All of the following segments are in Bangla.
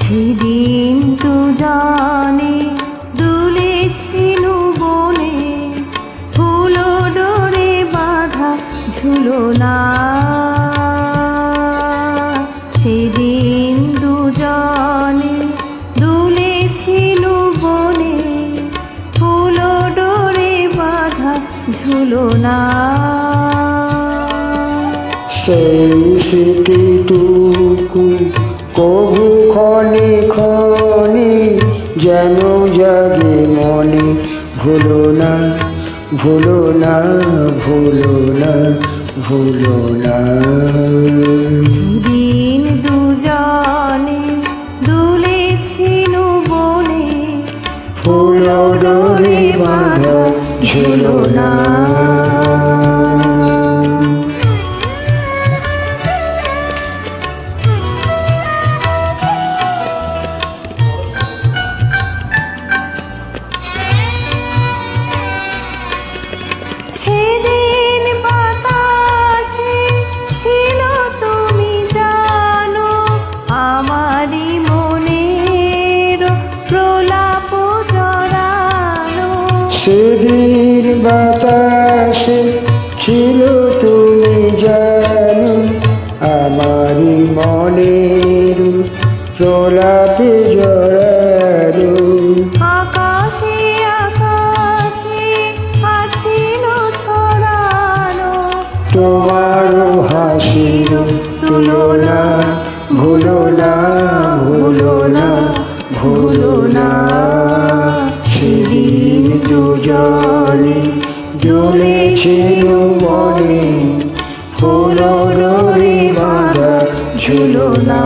সেদিন দুজনে দুলেছিল বনে, ফুল ডোরে বাঁধা ঝুলনা। সেদিন দুজনে দুলেছিল বনে, ফুল ডোরে বাঁধা ঝুলনা। সেই স্মৃতিটুকু কবু ক্ষণে ক্ষণে যেন জাগে মনে, ভুলো না ভুলো না ভুলো না ভুলো না। সেদিন দুজনে দুলেছিল বনে, ফুল ডোরে বাঁধা ঝুলনা। সেদিন বাতাসে ছিল তুমি জানো, আমারই মনের প্রলাপ জড়ানো। সেদিন বাতাসে ছিল তুমি জানো, আমারই মনের প্রলাপে জড়ানো। আকাশে আকাশে আছিল ছড়ানো, তোমার হাসির তুলনা, ভুলো না ভুলো না ভুলো না। সেদিন দুজনে দুলেছিল বনে, ফুল ডোরে বাঁধা ঝুলনা।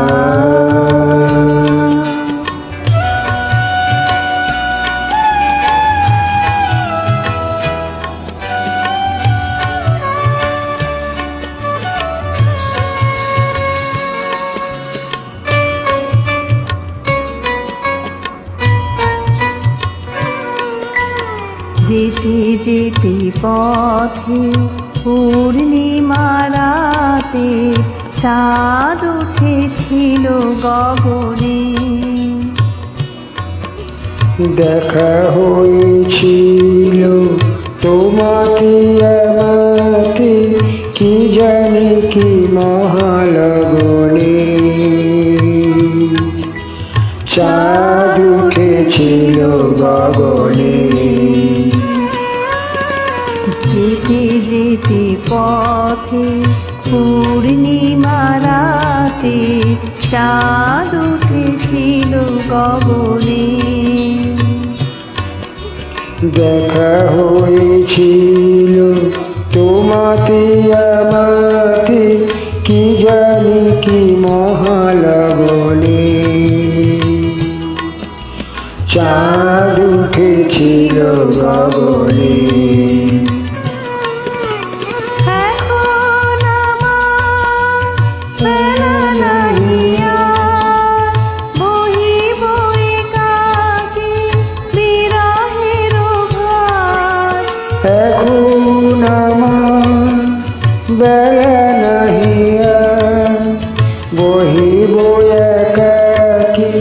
যেতে যেতে পথে পূর্ণিমা রাতে চাঁদ উঠেছিল গগনে। দেখা হয়েছিল তোমাকে আমাকে, কি জানি কি মহালগনে। চাঁদ উঠেছিল গগনে। যেতে যেতে পথে পূর্ণিমা রাতে চাঁদ উঠেছিল গগনে। দেখা হয়েছিল তোমাকে আমাকে, কি জানি কি মহালগনে। চাঁদ উঠেছিল গগনে। এখন আমার বেলা নাহি আর, বহিব একাকী বিরহের ভার। এখন আমার বেলা নাহি আর, বহিব একাকী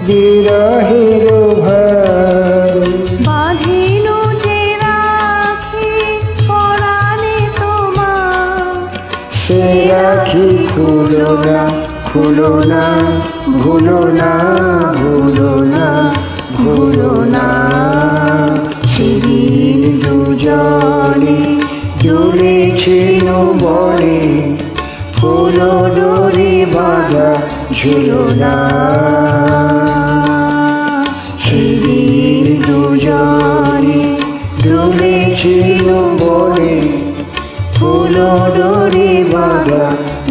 বিরহের ভার। বাঁধিল যে রাখি পরাণে তোমার, সে রাখি খুলো না খুলো না ভুলো না ভুলো না ভুলো না। সেদিন দুজনে দুলেছিল বনে, ফুল ডোরে বাঁধা ঝুলনা। সেদিন দুজনে দুলেছিল বনে, ফুল ডোরে বাঁধা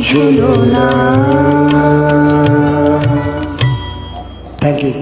ঝুলনা। Thank you.